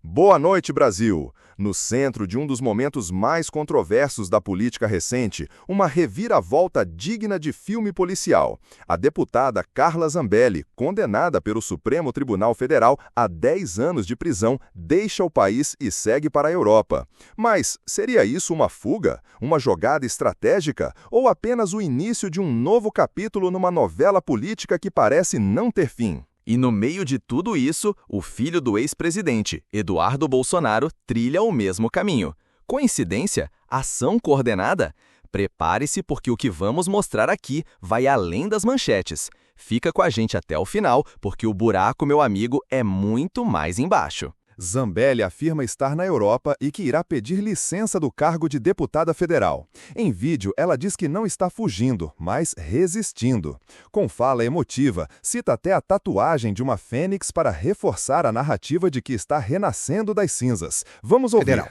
Boa noite, Brasil! No centro de um dos momentos mais controversos da política recente, uma reviravolta digna de filme policial. A deputada Carla Zambelli, condenada pelo Supremo Tribunal Federal a 10 anos de prisão, deixa o país e segue para a Europa. Mas seria isso uma fuga? Uma jogada estratégica? Ou apenas o início de um novo capítulo numa novela política que parece não ter fim? E no meio de tudo isso, o filho do ex-presidente, Eduardo Bolsonaro, trilha o mesmo caminho. Coincidência? Ação coordenada? Prepare-se porque o que vamos mostrar aqui vai além das manchetes. Fica com a gente até o final, porque o buraco, meu amigo, é muito mais embaixo. Zambelli afirma estar na Europa e que irá pedir licença do cargo de deputada federal. Em vídeo, ela diz que não está fugindo, mas resistindo. Com fala emotiva, cita até a tatuagem de uma fênix para reforçar a narrativa de que está renascendo das cinzas. Vamos ouvir. Federal.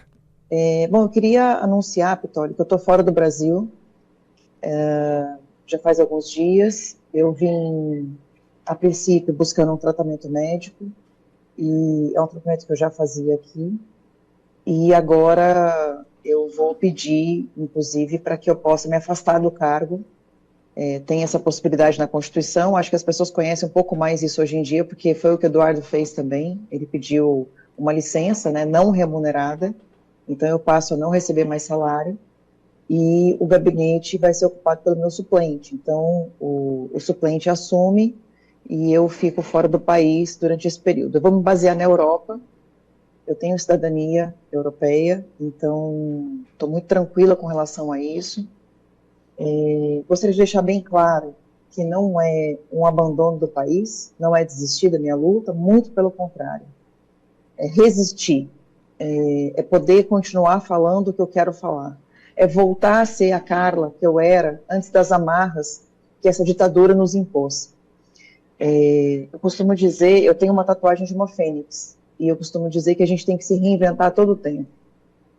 Eu queria anunciar, Pitoli, que eu estou fora do Brasil. Já faz alguns dias. Eu vim, a princípio, buscando um tratamento médico. E é um tratamento que eu já fazia aqui, e agora eu vou pedir, inclusive, para que eu possa me afastar do cargo. Tem essa possibilidade na Constituição, acho que as pessoas conhecem um pouco mais isso hoje em dia, porque foi o que o Eduardo fez também, ele pediu uma licença, né, não remunerada, então eu passo a não receber mais salário, e o gabinete vai ser ocupado pelo meu suplente, então o suplente assume, e eu fico fora do país durante esse período. Eu vou me basear na Europa, eu tenho cidadania europeia, então estou muito tranquila com relação a isso. Gostaria de deixar bem claro que não é um abandono do país, não é desistir da minha luta, muito pelo contrário. É resistir, é poder continuar falando o que eu quero falar, é voltar a ser a Carla que eu era antes das amarras que essa ditadura nos impôs. Eu costumo dizer, eu tenho uma tatuagem de uma fênix, e eu costumo dizer que a gente tem que se reinventar todo o tempo.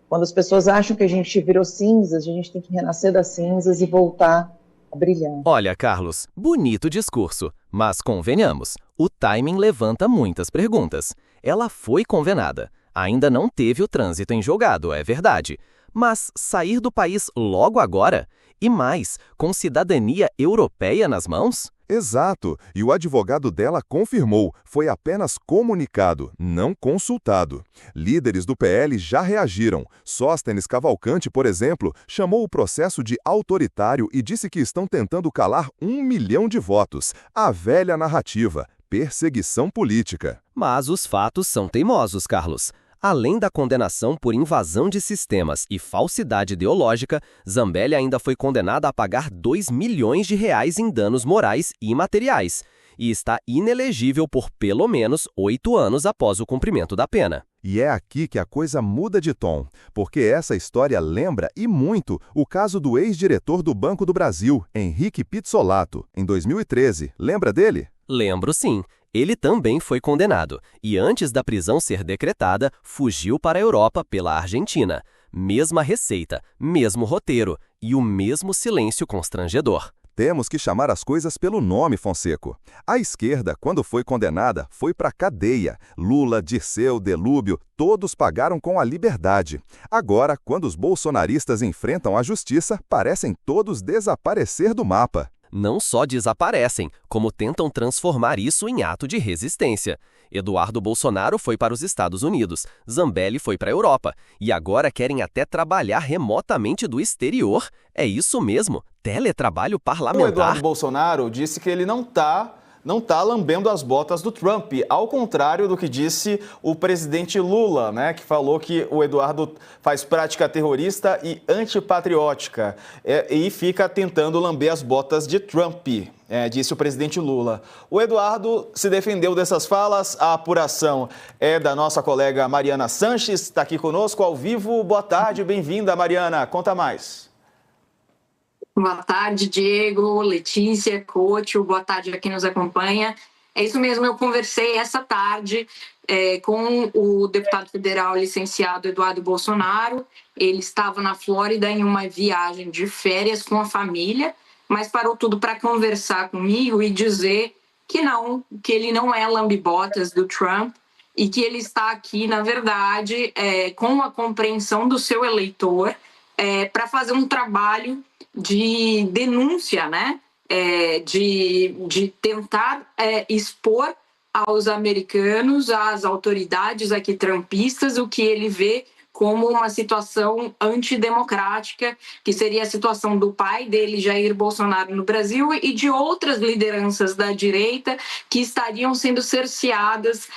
Quando as pessoas acham que a gente virou cinzas, a gente tem que renascer das cinzas e voltar a brilhar. Olha, Carlos, bonito discurso, mas convenhamos, o timing levanta muitas perguntas. Ela foi condenada, ainda não teve o trânsito em julgado, é verdade. Mas sair do país logo agora? E mais, com cidadania europeia nas mãos? Exato, e o advogado dela confirmou, foi apenas comunicado, não consultado. Líderes do PL já reagiram. Sóstenes Cavalcante, por exemplo, chamou o processo de autoritário e disse que estão tentando calar 1 milhão de votos. A velha narrativa, perseguição política. Mas os fatos são teimosos, Carlos. Além da condenação por invasão de sistemas e falsidade ideológica, Zambelli ainda foi condenada a pagar 2 milhões de reais em danos morais e materiais, e está inelegível por pelo menos 8 anos após o cumprimento da pena. E é aqui que a coisa muda de tom, porque essa história lembra, e muito, o caso do ex-diretor do Banco do Brasil, Henrique Pizzolato, em 2013. Lembra dele? Lembro sim. Ele também foi condenado e, antes da prisão ser decretada, fugiu para a Europa pela Argentina. Mesma receita, mesmo roteiro e o mesmo silêncio constrangedor. Temos que chamar as coisas pelo nome, Fonseco. A esquerda, quando foi condenada, foi para a cadeia. Lula, Dirceu, Delúbio, todos pagaram com a liberdade. Agora, quando os bolsonaristas enfrentam a justiça, parecem todos desaparecer do mapa. Não só desaparecem, como tentam transformar isso em ato de resistência. Eduardo Bolsonaro foi para os Estados Unidos, Zambelli foi para a Europa, e agora querem até trabalhar remotamente do exterior. É isso mesmo, teletrabalho parlamentar. O Eduardo Bolsonaro disse que ele não está lambendo as botas do Trump, ao contrário do que disse o presidente Lula, né, que falou que o Eduardo faz prática terrorista e antipatriótica e fica tentando lamber as botas de Trump, disse o presidente Lula. O Eduardo se defendeu dessas falas, a apuração é da nossa colega Mariana Sanches, está aqui conosco ao vivo. Boa tarde, bem-vinda, Mariana, conta mais. Boa tarde, Diego, Letícia, Couto, boa tarde a quem nos acompanha. É isso mesmo, eu conversei essa tarde com o deputado federal licenciado Eduardo Bolsonaro. Ele estava na Flórida em uma viagem de férias com a família, mas parou tudo para conversar comigo e dizer que ele não é lambe-botas do Trump e que ele está aqui, na verdade, com a compreensão do seu eleitor, para fazer um trabalho de denúncia, né? De tentar expor aos americanos, às autoridades aqui trumpistas, o que ele vê como uma situação antidemocrática, que seria a situação do pai dele, Jair Bolsonaro, no Brasil, e de outras lideranças da direita que estariam sendo cerceadas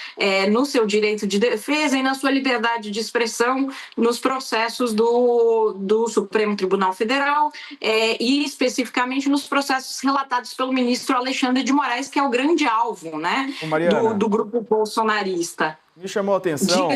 no seu direito de defesa e na sua liberdade de expressão nos processos do Supremo Tribunal Federal e especificamente nos processos relatados pelo ministro Alexandre de Moraes, que é o grande alvo, né, do grupo bolsonarista. Me chamou a atenção,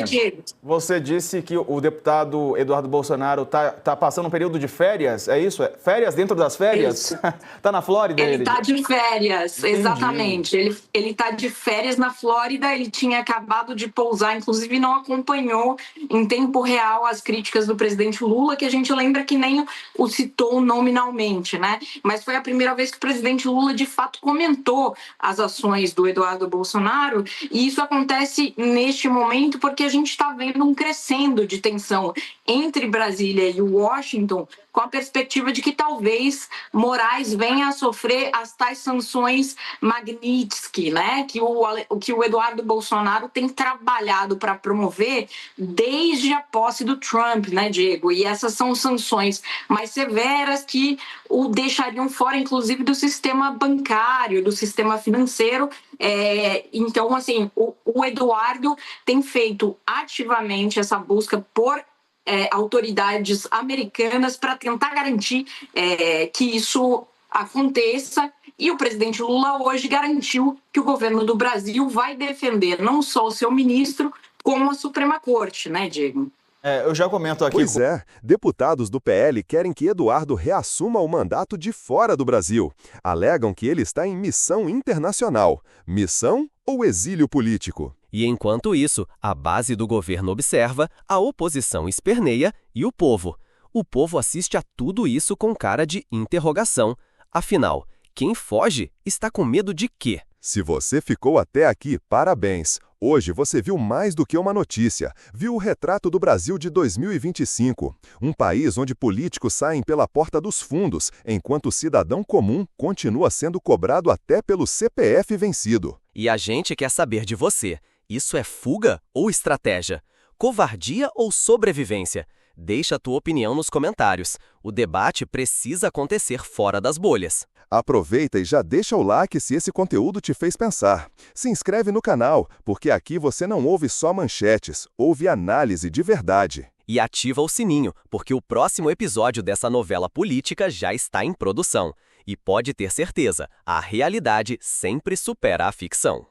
você disse que o deputado Eduardo Bolsonaro tá passando um período de férias, é isso? Férias dentro das férias? Está na Flórida? Ele está de férias, entendi. Exatamente. Ele está de férias na Flórida, ele tinha acabado de pousar, inclusive não acompanhou em tempo real as críticas do presidente Lula, que a gente lembra que nem o citou nominalmente, né? Mas foi a primeira vez que o presidente Lula, de fato, comentou as ações do Eduardo Bolsonaro, e isso acontece neste momento porque a gente está vendo um crescendo de tensão entre Brasília e Washington, com a perspectiva de que talvez Moraes venha a sofrer as tais sanções Magnitsky, né? Que o Eduardo Bolsonaro tem trabalhado para promover desde a posse do Trump, né, Diego? E essas são sanções mais severas que o deixariam fora, inclusive, do sistema bancário, do sistema financeiro. Então, assim, o Eduardo tem feito ativamente essa busca por autoridades americanas para tentar garantir que isso aconteça, e o presidente Lula hoje garantiu que o governo do Brasil vai defender não só o seu ministro, como a Suprema Corte, né, Diego? Eu já comento aqui... Pois é, deputados do PL querem que Eduardo reassuma o mandato de fora do Brasil. Alegam que ele está em missão internacional. Missão ou exílio político? E enquanto isso, a base do governo observa, a oposição esperneia e o povo. O povo assiste a tudo isso com cara de interrogação. Afinal, quem foge está com medo de quê? Se você ficou até aqui, parabéns! Hoje você viu mais do que uma notícia. Viu o retrato do Brasil de 2025. Um país onde políticos saem pela porta dos fundos, enquanto o cidadão comum continua sendo cobrado até pelo CPF vencido. E a gente quer saber de você. Isso é fuga ou estratégia? Covardia ou sobrevivência? Deixa a tua opinião nos comentários. O debate precisa acontecer fora das bolhas. Aproveita e já deixa o like se esse conteúdo te fez pensar. Se inscreve no canal, porque aqui você não ouve só manchetes, ouve análise de verdade. E ativa o sininho, porque o próximo episódio dessa novela política já está em produção. E pode ter certeza, a realidade sempre supera a ficção.